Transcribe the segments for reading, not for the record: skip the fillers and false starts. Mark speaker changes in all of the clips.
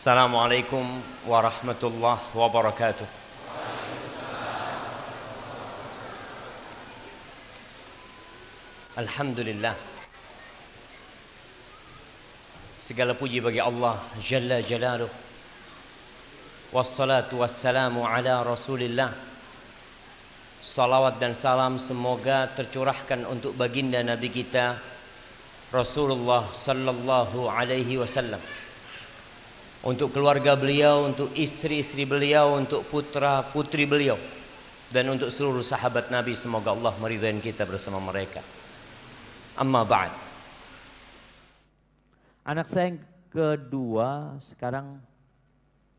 Speaker 1: Assalamualaikum warahmatullahi wabarakatuh. Alhamdulillah, segala puji bagi Allah Jalla Jalaluh. Wassalatu wassalamu ala Rasulillah. Salawat dan salam semoga tercurahkan untuk baginda Nabi kita Rasulullah sallallahu alaihi wasallam, untuk keluarga beliau, untuk istri-istri beliau, untuk putra-putri beliau, dan untuk seluruh sahabat Nabi. Semoga Allah meridhai kita bersama mereka. Amma ba'd.
Speaker 2: Anak saya yang kedua sekarang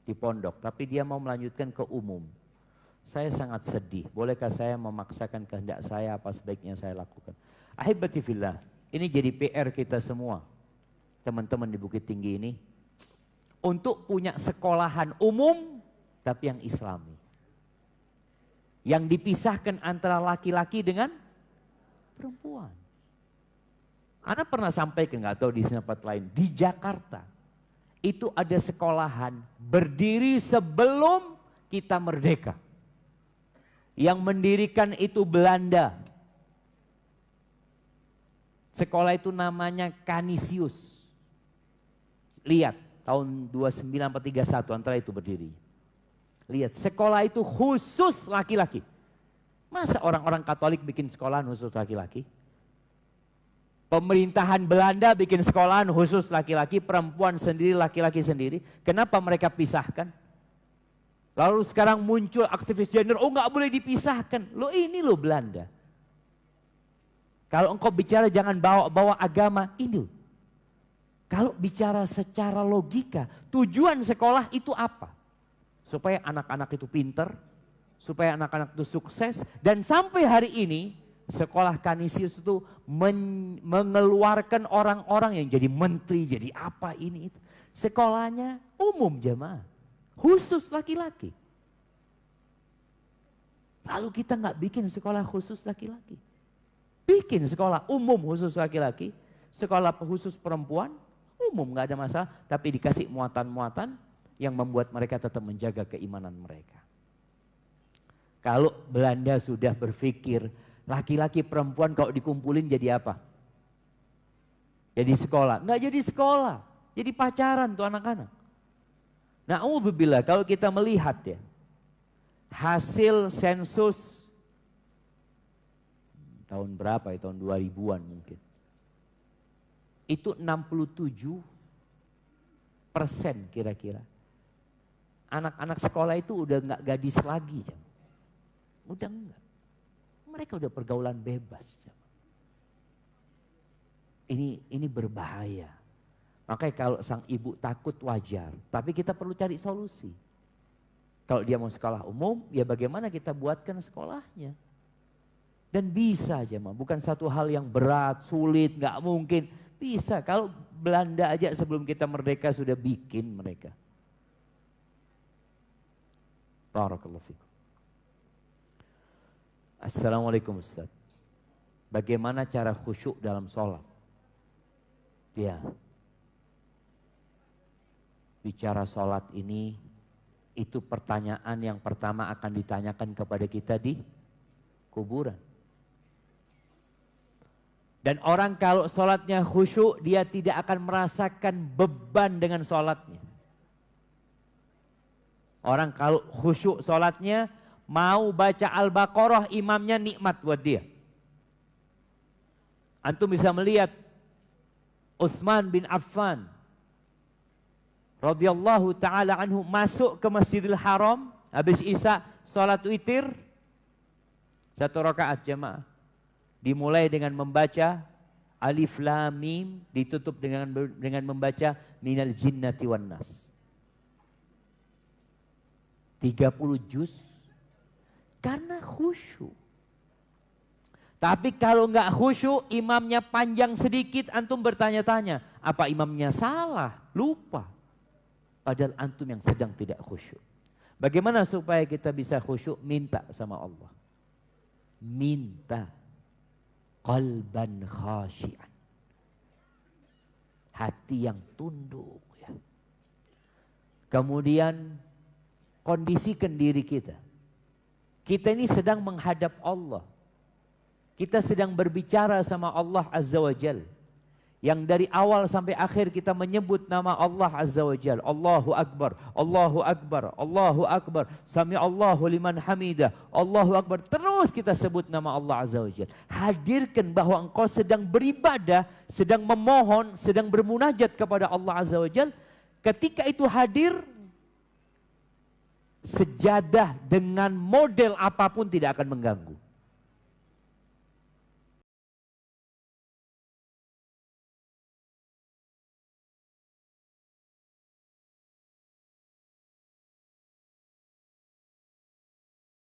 Speaker 2: di pondok, tapi dia mau melanjutkan ke umum. Saya sangat sedih. Bolehkah saya memaksakan kehendak saya, apa sebaiknya saya lakukan? Ahibati fillah, ini jadi PR kita semua, teman-teman di Bukit Tinggi ini, untuk punya sekolahan umum tapi yang Islami, yang dipisahkan antara laki-laki dengan perempuan. Ana pernah sampaikan, nggak tahu di tempat lain, di Jakarta itu ada sekolahan berdiri sebelum kita merdeka. Yang mendirikan itu Belanda. Sekolah itu namanya Canisius. Lihat, tahun 29 atau 31 antara itu berdiri. Lihat, sekolah itu khusus laki-laki. Masa orang-orang Katolik bikin sekolahan khusus laki-laki? Pemerintahan Belanda bikin sekolahan khusus laki-laki, perempuan sendiri, laki-laki sendiri. Kenapa mereka pisahkan? Lalu sekarang muncul aktivis gender, oh nggak boleh dipisahkan. Lo ini lo Belanda. Kalau engkau bicara jangan bawa-bawa agama, ini loh. Kalau bicara secara logika, tujuan sekolah itu apa? Supaya anak-anak itu pinter, supaya anak-anak itu sukses, dan sampai hari ini sekolah Canisius itu mengeluarkan orang-orang yang jadi menteri, jadi apa ini itu. Sekolahnya umum jemaah, khusus laki-laki. Lalu kita nggak bikin sekolah khusus laki-laki. Bikin sekolah umum khusus laki-laki, sekolah khusus perempuan, umum nggak ada masalah, tapi dikasih muatan-muatan yang membuat mereka tetap menjaga keimanan mereka. Kalau Belanda sudah berpikir laki-laki perempuan kalau dikumpulin jadi apa? Jadi sekolah. Nggak jadi sekolah, jadi pacaran tuh anak-anak. Na'udzubillah, kalau kita melihat ya, hasil sensus tahun berapa ya, tahun 2000-an mungkin. Itu 67% kira-kira. Anak-anak sekolah itu udah nggak gadis lagi. Udah enggak. Mereka udah pergaulan bebas. Ini berbahaya. Makanya kalau sang ibu takut wajar. Tapi kita perlu cari solusi. Kalau dia mau sekolah umum, ya bagaimana kita buatkan sekolahnya. Dan bisa aja, bukan satu hal yang berat, sulit, nggak mungkin. Bisa, kalau Belanda aja sebelum kita merdeka sudah bikin mereka. Barakallahu fikum. Assalamualaikum Ustaz. Bagaimana cara khusyuk dalam sholat? Ya. Bicara sholat ini, itu pertanyaan yang pertama akan ditanyakan kepada kita di kuburan. Dan orang kalau sholatnya khusyuk, dia tidak akan merasakan beban dengan sholatnya. Orang kalau khusyuk sholatnya, mau baca Al-Baqarah, imamnya nikmat buat dia. Antum bisa melihat Utsman bin Affan radhiyallahu ta'ala anhu masuk ke Masjidil Haram, habis Isya sholat witir, 1 rakaat jemaah. Dimulai dengan membaca Alif Lam Mim, ditutup dengan membaca Minal Jinnati wan Nas. 30 juz karena khusyuk. Tapi kalau enggak khusyuk, imamnya panjang sedikit, antum bertanya-tanya, apa imamnya salah? Lupa. Padahal antum yang sedang tidak khusyuk. Bagaimana supaya kita bisa khusyuk? Minta sama Allah. Minta. Qalban khasyi'an. Hati yang tunduk ya. Kemudian kondisikan diri kita. Kita ini sedang menghadap Allah. Kita sedang berbicara sama Allah Azza wa Jal. Yang dari awal sampai akhir kita menyebut nama Allah Azza wa Jal. Allahu Akbar, Allahu Akbar, Allahu Akbar. Sami Allahu liman hamidah, Allahu Akbar. Terus kita sebut nama Allah Azza wa Jal. Hadirkan bahwa engkau sedang beribadah, sedang memohon, sedang bermunajat kepada Allah Azza wa Jal. Ketika itu hadir, sejadah dengan model apapun tidak akan mengganggu.